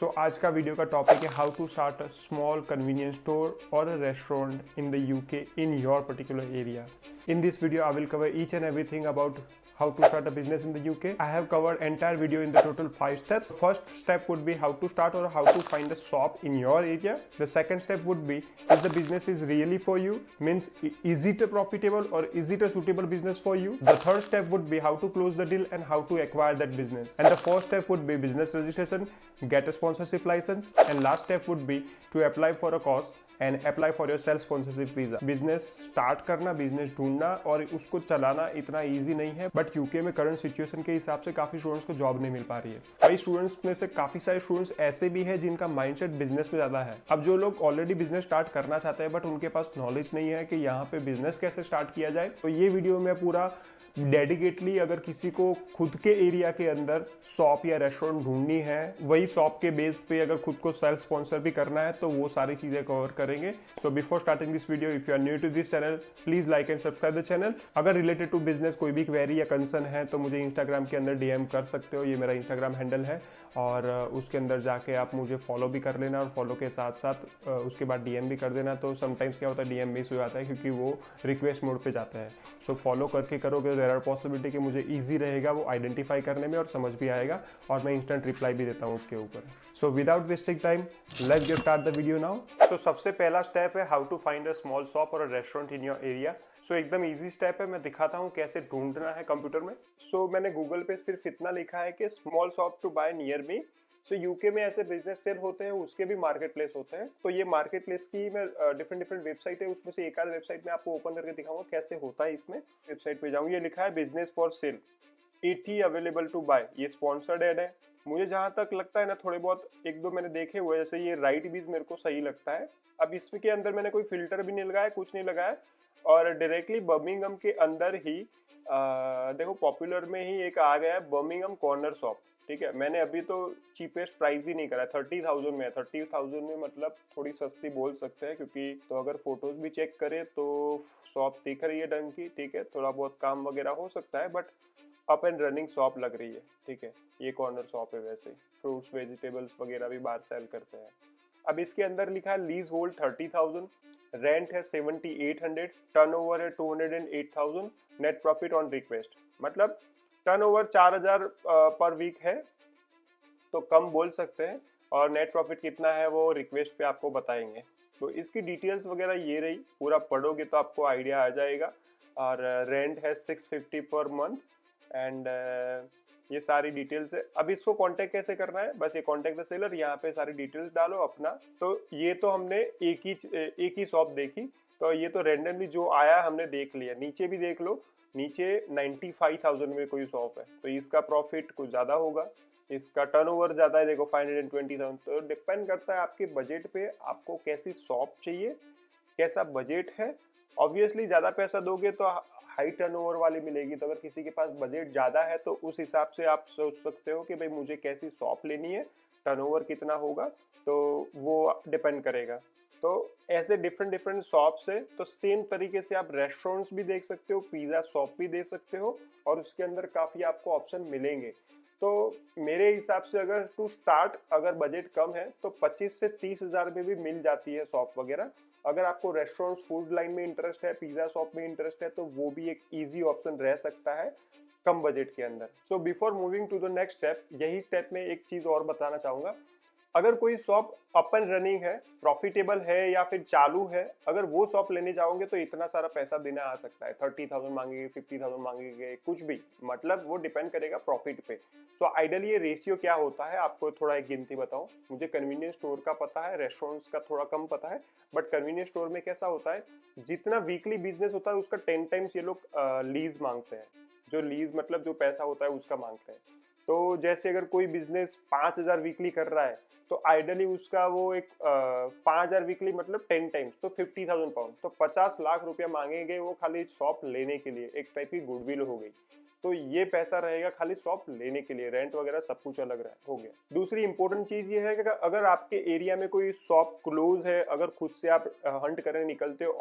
तो आज का वीडियो का टॉपिक है how to start a small convenience store और a restaurant in the UK in your particular area. In this video, I will cover each and everything about how to start a business in the UK. I have covered entire video in the total 5 steps. First step would be how to start or how to find a shop in your area. The second step would be if the business is really for you, means is it a profitable or is it a suitable business for you. The third step would be how to close the deal and how to acquire that business. And the fourth step would be business registration, get a sponsorship license, and last step would be to apply for a course and apply for your self sponsorship visa. Business start करना, business ढूंढना और उसको चलाना इतना easy नहीं है, but UK में current situation के हिसाब से काफी स्टूडेंट्स को जॉब नहीं मिल पा रही है. कई स्टूडेंट्स में से काफी सारे स्टूडेंट्स ऐसे भी हैं जिनका माइंडसेट बिजनेस में ज्यादा है. अब जो लोग ऑलरेडी बिजनेस स्टार्ट करना चाहते हैं बट उनके पास नॉलेज नहीं है कि यहाँ पे बिजनेस कैसे स्टार्ट किया जाए, तो ये वीडियो में पूरा डेडिकेटली अगर किसी को खुद के एरिया के अंदर शॉप या रेस्टोरेंट ढूंढनी है, वही शॉप के बेस पे अगर खुद को सेल्फ स्पॉन्सर भी करना है, तो वो सारी चीजें कवर करेंगे. So before starting this video, if you are new to this channel, please like and subscribe the channel. अगर रिलेटेड टू बिजनेस कोई भी क्वेरी या कंसर्न है तो मुझे इंस्टाग्राम के अंदर डीएम कर सकते हो. ये मेरा इंस्टाग्राम हैंडल है और उसके अंदर जाके आप मुझे फॉलो भी कर लेना और फॉलो के साथ साथ उसके बाद डीएम भी कर देना. तो समटाइम्स क्या होता है, डीएम मिस हो जाता है क्योंकि वो रिक्वेस्ट मोड पे जाता है. सो फॉलो करके करोगे, देयर आर पॉसिबिलिटी कि मुझे ईजी रहेगा वो आइडेंटिफाई करने में और समझ भी आएगा और मैं इंस्टेंट रिप्लाई भी देता हूँ उसके ऊपर. So without wasting time, let's get start the video now. तो सबसे पहला स्टेप है how to find a small shop और a restaurant in your area. So एकदम इजी स्टेप है, मैं दिखाता हूँ कैसे ढूंढना है कंप्यूटर में. सो मैंने गूगल पे सिर्फ इतना लिखा है कि small shop to buy near me. So UK में ऐसे बिजनेस सेल होते हैं, उसके भी मार्केट प्लेस होते हैं. तो ये मार्केट प्लेस की मैं डिफरेंट वेबसाइट है, उसमें से एक आध वेबसाइट में आपको ओपन करके दिखाऊंगा कैसे होता है. इसमें वेबसाइट पे जाऊँ, ये लिखा है business for sale, ET available to buy. ये स्पॉन्सर्ड एड है. मुझे जहां तक लगता है ना, थोड़े बहुत एक दो मैंने देखे हुए, जैसे ये राइट बीज मेरे को सही लगता है. अब इसके अंदर मैंने कोई फिल्टर भी नहीं लगाया, कुछ नहीं लगाया और डायरेक्टली बर्मिंघम के अंदर ही देखो पॉपुलर में ही एक आ गया है बर्मिंघम कॉर्नर शॉप. ठीक है, मैंने अभी तो चीपेस्ट प्राइस भी नहीं करा, 30,000 में है. 30,000 में मतलब थोड़ी सस्ती बोल सकते हैं, क्योंकि तो अगर फोटोज भी चेक करें तो शॉप दिख रही है ढंग की. ठीक है, थोड़ा बहुत काम वगैरह हो सकता है but up and running shop लग रही है. ठीक है, ये कॉर्नर शॉप है. वैसे फ्रूट्स वेजिटेबल्स वगैरह भी बाहर सेल करते हैं. अब इसके अंदर लिखा है लीज होल्ड 30,000, रेंट है 7,800, टर्नओवर है 208,000, नेट प्रॉफिट ऑन रिक्वेस्ट. मतलब टर्नओवर 4,000 पर वीक है, तो कम बोल सकते हैं. और नेट प्रॉफिट कितना है वो रिक्वेस्ट पे आपको बताएंगे. तो इसकी डिटेल्स वगैरह ये रही, पूरा पढ़ोगे तो आपको आइडिया आ जाएगा. और रेंट है 650 पर मंथ एंड ये सारी डिटेल्स है. अब इसको कांटेक्ट कैसे करना है, बस ये कांटेक्ट द सेलर, यहाँ पे सारी डिटेल्स डालो अपना. तो ये तो हमने एक ही शॉप देखी, तो ये तो रेंडमली जो आया हमने देख लिया. नीचे भी देख लो, नीचे 95,000 में कोई शॉप है, तो इसका प्रॉफिट कुछ ज्यादा होगा, इसका टर्नओवर ज्यादा है. देखो 520,000. तो डिपेंड करता है आपके बजट पे, आपको कैसी शॉप चाहिए, कैसा बजट है. ऑब्वियसली ज्यादा पैसा दोगे तो हाई टर्नओवर वाली मिलेगी. तो अगर किसी के पास बजट ज्यादा है तो उस हिसाब से आप सोच सकते हो कि भाई मुझे कैसी शॉप लेनी है, टर्नओवर कितना होगा, तो वो डिपेंड करेगा. तो ऐसे डिफरेंट शॉप्स है. तो सेम तरीके से आप रेस्टोरेंट्स भी देख सकते हो, पिज्जा शॉप भी दे सकते हो और उसके अंदर काफी आपको ऑप्शन मिलेंगे. तो मेरे हिसाब से अगर टू स्टार्ट, अगर बजट कम है तो 25 से 30,000 में भी मिल जाती है शॉप वगैरह. अगर आपको रेस्टोरेंट्स फूड लाइन में इंटरेस्ट है, पिज्जा शॉप में इंटरेस्ट है, तो वो भी एक इजी ऑप्शन रह सकता है कम बजट के अंदर. So before moving to the next step, यही स्टेप में एक चीज और बताना चाहूंगा. अगर कोई शॉप अप एंड रनिंग है, प्रॉफिटेबल है या फिर चालू है, अगर वो शॉप लेने जाओगे तो इतना सारा पैसा देना आ सकता है. 30,000 मांगेंगे, 50,000 मांगेंगे, कुछ भी, मतलब वो डिपेंड करेगा प्रॉफिट पे. सो आइडियली ये रेशियो क्या होता है, आपको थोड़ा एक गिनती बताऊं. मुझे कन्वीनियंस स्टोर का पता है, रेस्टोरेंट्स का थोड़ा कम पता है. बट कन्वीनियंस स्टोर में कैसा होता है, जितना वीकली बिजनेस होता है उसका 10 टाइम्स ये लोग लीज मांगते हैं. जो लीज मतलब जो पैसा होता है उसका मांगते हैं. तो जैसे अगर कोई बिजनेस 5,000 वीकली कर रहा है, तो आइडियली उसका वो एक 5,000 वीकली मतलब 10 टाइम्स, तो 50,000 पाउंड, तो 50 लाख रुपया मांगेंगे वो खाली शॉप लेने के लिए. एक टाइप की गुडविल हो गई. तो ये पैसा रहेगा खाली शॉप लेने के लिए. रेंट वगैरह सब कुछ अलग हो गया. दूसरी इंपॉर्टेंट चीज ये है कि अगर आपके एरिया में कोई शॉप क्लोज है, अगर खुद से आप हंट करने निकलते हो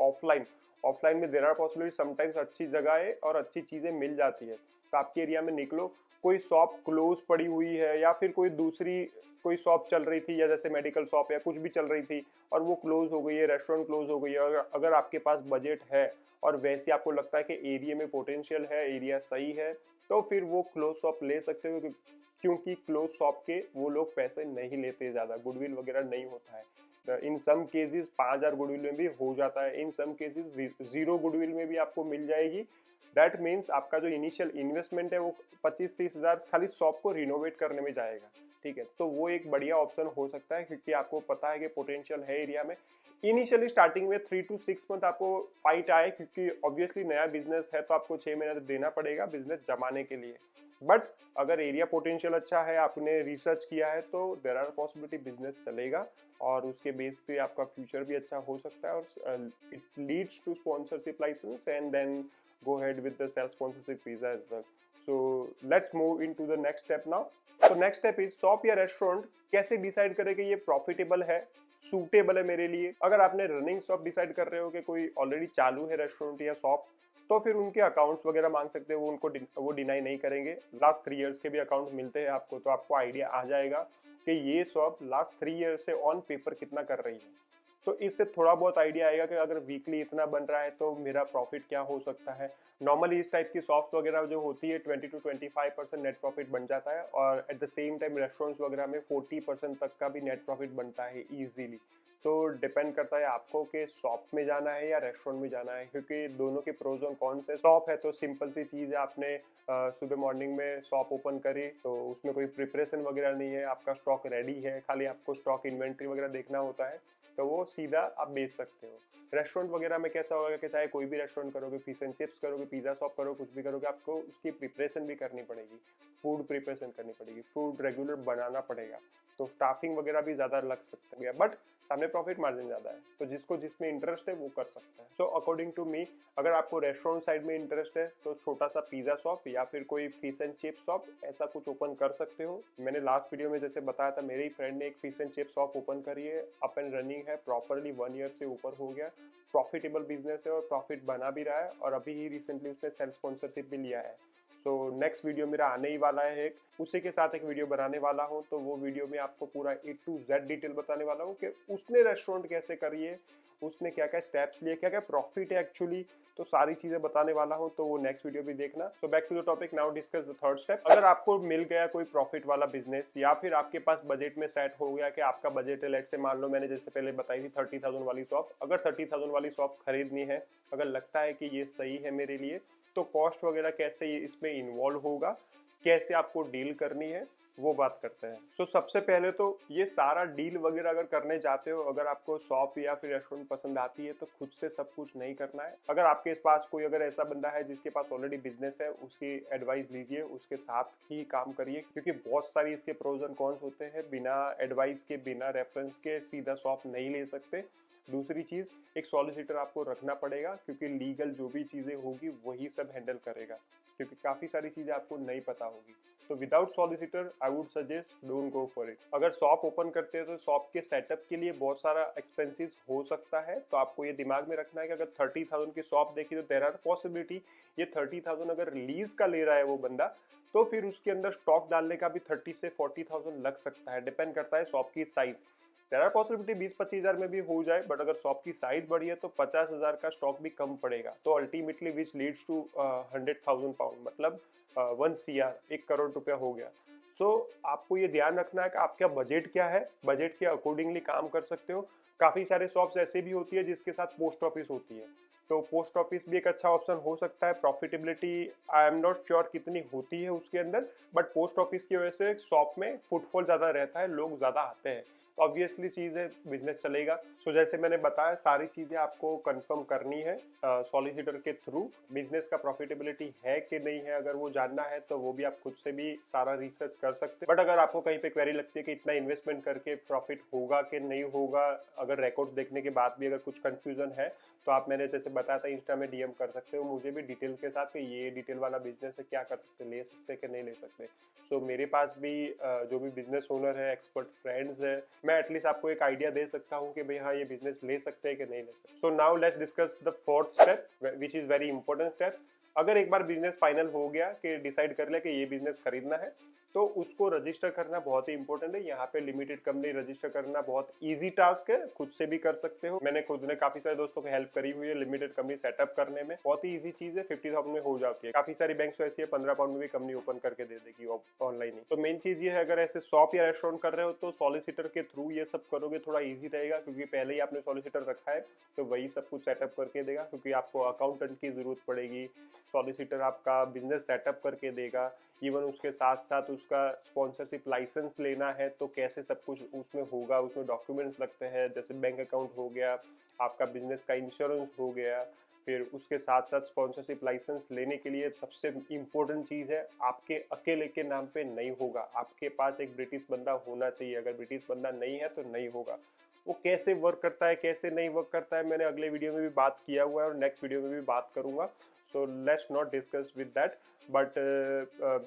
ऑफलाइन में देर आर पॉसिबिलिटी, समटाइम्स अच्छी जगह है और अच्छी चीजें मिल जाती है. तो आपके एरिया में निकलो, कोई शॉप क्लोज पड़ी हुई है या फिर कोई दूसरी कोई शॉप चल रही थी या जैसे मेडिकल शॉप या कुछ भी चल रही थी और वो क्लोज हो गई है, रेस्टोरेंट क्लोज हो गई है, अगर आपके पास बजट है और वैसे आपको लगता है कि एरिया में पोटेंशियल है, एरिया सही है, तो फिर वो क्लोज शॉप ले सकते हो, क्योंकि क्लोज शॉप के वो लोग पैसे नहीं लेते, ज़्यादा गुडविल वगैरह नहीं होता है। इन सम केसेस 5,000 गुडविल में भी हो जाता है, इन सम केसेस 0 गुडविल में भी आपको मिल जाएगी। दैट मीन्स आपका जो इनिशियल इन्वेस्टमेंट है वो 25-30 हज़ार खाली शॉप को रिनोवेट करने में जाएगा, ठीक है। तो वो एक बढ़िया ऑप्शन हो सकता है, क्योंकि आपको पता है कि पोटेंशियल है एरिया में। इनिशियली स्टार्टिंग में 3 to 6 मंथ आपको फाइट आए, क्योंकि ऑब्वियसली नया बिजनेस है तो आपको 6 महीना तो देना पड़ेगा बिजनेस जमाने के लिए। बट अगर एरिया पोटेंशियल अच्छा है, आपने रिसर्च किया है, तो देयर आर पॉसिबिलिटी बिजनेस चलेगा और उसके बेस पे आपका फ्यूचर भी अच्छा हो सकता है। और it leads to sponsorship license and then go ahead with the self sponsorship visa as well. So let's move into the next step now. So next step is shop या restaurant कैसे decide करें कि ये profitable है, suitable है मेरे लिए। अगर आपने रनिंग शॉप डिसाइड कर रहे हो कि कोई ऑलरेडी चालू है रेस्टोरेंट या शॉप, तो फिर उनके अकाउंट्स वगैरह मांग सकते हो, वो डिनाई नहीं करेंगे। लास्ट 3 इयर्स के भी अकाउंट मिलते हैं आपको, तो आपको आइडिया आ जाएगा कि ये शॉप लास्ट 3 ईयर से ऑन पेपर कितना कर रही है। तो इससे थोड़ा बहुत आइडिया आएगा कि अगर वीकली इतना बन रहा है तो मेरा प्रॉफिट क्या हो सकता है। नॉर्मली इस टाइप की शॉप्स वगैरह जो होती है 20 to 25% नेट प्रॉफिट बन जाता है, और at the same time restaurants वगैरह में 40% तक का भी नेट प्रॉफिट बनता है इजीली। तो डिपेंड करता है आपको कि शॉप में जाना है या रेस्टोरेंट में जाना है, क्योंकि दोनों के प्रोज और कॉन्स है। शॉप है तो सिंपल सी चीज़ है, आपने सुबह मॉर्निंग में शॉप ओपन करी तो उसमें कोई प्रिपरेशन वगैरह नहीं है, आपका स्टॉक रेडी है, खाली आपको स्टॉक इन्वेंट्री वगैरह देखना होता है, तो वो सीधा आप बेच सकते हो। रेस्टोरेंट वगैरह में कैसा होगा कि चाहे कोई भी रेस्टोरेंट करोगे, फिश एंड चिप्स करोगे, पिज़्ज़ा शॉप करो, कुछ भी करोगे, आपको उसकी प्रिपरेशन भी करनी पड़ेगी, फूड प्रिपरेशन करनी पड़ेगी, फूड रेगुलर बनाना पड़ेगा, तो स्टाफिंग वगैरह भी ज़्यादा लग सकती है। बट सामने प्रॉफिट मार्जिन ज़्यादा है, तो जिसको जिसमें इंटरेस्ट है वो कर सकता है। सो अकॉर्डिंग टू मी, अगर आपको रेस्टोरेंट साइड में इंटरेस्ट है तो छोटा सा पिज़्ज़ा शॉप या फिर कोई फिश एंड चिप शॉप ऐसा कुछ ओपन कर सकते हो। मैंने लास्ट वीडियो में जैसे बताया था, मेरे ही फ्रेंड ने एक fish and chip shop open करी है, अप एंड रनिंग है, प्रॉपरली 1 ईयर से ऊपर हो गया, प्रॉफिटेबल बिजनेस है और प्रॉफिट बना भी रहा है, और अभी ही रिसेंटली उसने सेल्फ स्पॉन्सरशिप भी लिया है। सो नेक्स्ट वीडियो मेरा आने ही वाला है, एक उसी के साथ एक वीडियो बनाने वाला हूँ, तो वो वीडियो में आपको पूरा A to Z डिटेल बताने वाला हूँ कि उसने रेस्टोरेंट कैसे करी है, उसने क्या क्या स्टेप्स लिए, क्या क्या प्रॉफिट है एक्चुअली, तो सारी चीजें बताने वाला हूँ, तो वो नेक्स्ट वीडियो भी देखना। So back to the topic, now discuss the third step. अगर आपको मिल गया कोई प्रॉफिट वाला बिजनेस, या फिर आपके पास बजट में सेट हो गया कि आपका बजट है, लेट से मान लो मैंने जैसे पहले बताई थी 30,000 वाली शॉप, अगर 30,000 वाली शॉप खरीदनी है, अगर लगता है कि ये सही है मेरे लिए, तो कॉस्ट वगैरह कैसे इसमें इन्वॉल्व होगा, कैसे आपको डील करनी है, वो बात करते हैं। सो सबसे पहले तो ये सारा डील वगैरह अगर करने जाते हो, अगर आपको शॉप या फिर रेस्टोरेंट पसंद आती है, तो खुद से सब कुछ नहीं करना है। अगर आपके पास कोई अगर ऐसा बंदा है जिसके पास ऑलरेडी बिजनेस है, उसकी एडवाइस लीजिए, उसके साथ ही काम करिए, क्योंकि बहुत सारी इसके प्रोज एंड कॉन्स होते हैं। बिना एडवाइस के, बिना रेफरेंस के सीधा शॉप नहीं ले सकते। दूसरी चीज, एक सॉलिसिटर आपको रखना पड़ेगा, क्योंकि लीगल जो भी चीजें होगी वही सब हैंडल करेगा, क्योंकि काफी सारी चीजें आपको नहीं पता होगी। तो without solicitor I would suggest don't go for it. अगर शॉप ओपन करते हैं तो शॉप के सेटअप के लिए बहुत सारा एक्सपेंसेस हो सकता है, तो आपको ये दिमाग में रखना है कि अगर 30,000 की शॉप देखी तो देयर आर पॉसिबिलिटी ये 30,000 अगर लीज का ले रहा है वो बंदा, तो फिर उसके अंदर स्टॉक डालने का भी 30 से 40,000 लग सकता है, डिपेंड करता है शॉप की साइज। देयर आर पॉसिबिलिटी 20-25 हज़ार में भी हो जाए, बट अगर शॉप की साइज बड़ी है तो 50,000 का स्टॉक भी कम पड़ेगा, तो ultimately which leads to 100,000 pound, मतलब 1 CR, 1 करोड़ रुपया हो गया। सो आपको ये ध्यान रखना है कि आपका बजट क्या है, बजट के अकॉर्डिंगली काम कर सकते हो। काफी सारे शॉप्स ऐसे भी होती है जिसके साथ पोस्ट ऑफिस होती है, तो पोस्ट ऑफिस भी एक अच्छा ऑप्शन हो सकता है। Profitability I am not sure कितनी होती है उसके अंदर, बट पोस्ट ऑफिस की वजह से शॉप में फुटफॉल ज्यादा रहता है, लोग ज्यादा आते हैं, ऑब्वियसली चीज है, बिजनेस चलेगा। सो जैसे मैंने बताया, सारी चीजें आपको कंफर्म करनी है सॉलिसिटर के थ्रू। बिजनेस का प्रॉफिटेबिलिटी है कि नहीं है, अगर वो जानना है तो वो भी आप खुद से भी सारा रिसर्च कर सकते हैं। बट अगर आपको कहीं पे क्वेरी लगती है कि इतना इन्वेस्टमेंट करके प्रॉफिट होगा कि नहीं होगा, अगर रिकॉर्ड देखने के बाद भी अगर कुछ कंफ्यूजन है, तो आप, मैंने जैसे बताया था, इंस्टा में डीएम कर सकते हो मुझे भी डिटेल के साथ कि ये डिटेल वाला बिजनेस है, क्या कर सकते, ले सकते कि नहीं ले सकते। सो मेरे पास भी जो भी बिजनेस ओनर है, एक्सपर्ट फ्रेंड्स है, मैं एटलीस्ट आपको एक आइडिया दे सकता हूँ कि भाई हाँ ये बिजनेस ले सकते हैं कि नहीं ले सकते। So now let's discuss the fourth step, which is very important step. अगर एक बार बिजनेस फाइनल हो गया कि डिसाइड कर लिया कि ये बिजनेस खरीदना है, तो उसको रजिस्टर करना बहुत ही इंपॉर्टेंट है। यहाँ पे लिमिटेड कंपनी रजिस्टर करना बहुत इजी टास्क है, खुद से भी कर सकते हो। मैंने खुद ने काफी सारे दोस्तों को हेल्प करी हुई है लिमिटेड कंपनी सेटअप करने में। बहुत ही इजी चीज है, 50,000 में हो जाती है। काफी सारी बैंक्स ऐसी है 15 पाउंड में भी कंपनी ओपन करके दे देगी ऑनलाइन ही। तो मेन चीज ये है, अगर ऐसे शॉप या रेस्टोरेंट कर रहे हो तो सॉलिसिटर के थ्रू ये सब करोगे थोड़ा ईजी रहेगा, क्योंकि पहले ही आपने सॉलिसिटर रखा है तो वही सब कुछ सेटअप करके देगा। क्योंकि आपको अकाउंटेंट की जरूरत पड़ेगी, सॉलिसिटर आपका बिजनेस सेटअप करके देगा। इवन उसके साथ साथ उसका स्पॉन्सरशिप लाइसेंस लेना है तो कैसे सब कुछ उसमें होगा, उसमें डॉक्यूमेंट्स लगते हैं, जैसे बैंक अकाउंट हो गया, आपका बिजनेस का इंश्योरेंस हो गया। फिर उसके साथ साथ स्पॉन्सरशिप लाइसेंस लेने के लिए सबसे इम्पोर्टेंट चीज़ है, आपके अकेले के नाम पे नहीं होगा, आपके पास एक ब्रिटिश बंदा होना चाहिए। अगर ब्रिटिश बंदा नहीं है तो नहीं होगा। वो कैसे वर्क करता है, कैसे नहीं वर्क करता है, मैंने अगले वीडियो में भी बात किया हुआ है और नेक्स्ट वीडियो में भी बात करूंगा। So let's not discuss with that, but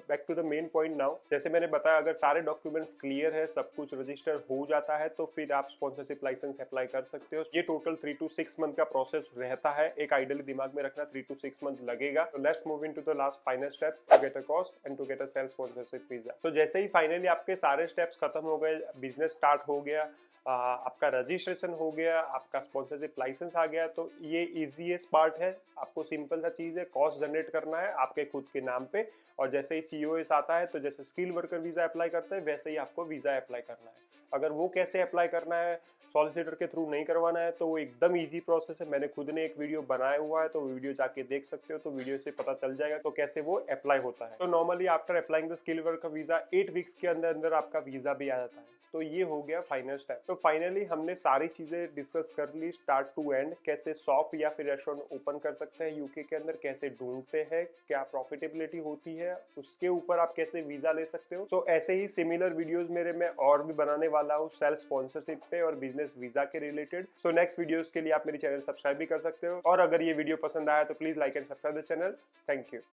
back to the main point now. जैसे मैंने बताया, अगर सारे डॉक्यूमेंट्स क्लियर है, सब कुछ रजिस्टर हो जाता है, तो फिर आप स्पॉन्सरशिप लाइसेंस अप्लाई कर सकते हो। ये टोटल 3 to 6 मंथ का प्रोसेस रहता है, एक आइडियली दिमाग में रखना 3 to 6 मंथ लगेगा। तो let's move into the last final step, to get a cost and to get a self sponsorship visa. तो जैसे ही फाइनली आपके सारे स्टेप्स खत्म हो गए, बिजनेस स्टार्ट हो गया, आपका रजिस्ट्रेशन हो गया, आपका स्पॉन्सरशिप लाइसेंस आ गया, तो ये इजीएस्ट पार्ट है। आपको सिंपल सा चीज है, कॉस्ट जनरेट करना है आपके खुद के नाम पे, और जैसे ही सीओएस आता है तो जैसे स्किल वर्कर वीजा अप्लाई करते हैं वैसे ही आपको वीजा अप्लाई करना है। अगर वो कैसे अप्लाई करना है, सॉलिसिटर के थ्रू नहीं करवाना है, तो वो एकदम इजी प्रोसेस है। मैंने खुद ने एक वीडियो बनाया हुआ है, तो वीडियो जाके देख सकते हो, तो वीडियो से पता चल जाएगा तो कैसे वो अप्लाई होता है। तो normally after applying the skill worker visa 8 weeks के अंदर अंदर आपका वीजा भी आ जाता है। तो ये हो गया फाइनल स्टेप। तो फाइनली हमने सारी चीजें डिस्कस कर ली स्टार्ट टू एंड। कैसे शॉप या फिर रेस्टोरेंट ओपन कर सकते हैं यूके के अंदर, कैसे ढूंढते हैं, क्या प्रॉफिटेबिलिटी होती है, उसके ऊपर आप कैसे वीजा ले सकते हो। तो ऐसे ही सिमिलर वीडियोस मेरे में और भी बनाने वाला हूँ सेल्फ स्पॉन्सरशिप पे और बिजनेस वीजा के रिलेटेड। सो नेक्स्ट वीडियोस के लिए आप मेरी चैनल सब्सक्राइब भी कर सकते हो, और अगर ये वीडियो पसंद आया तो please like and subscribe the channel. Thank you.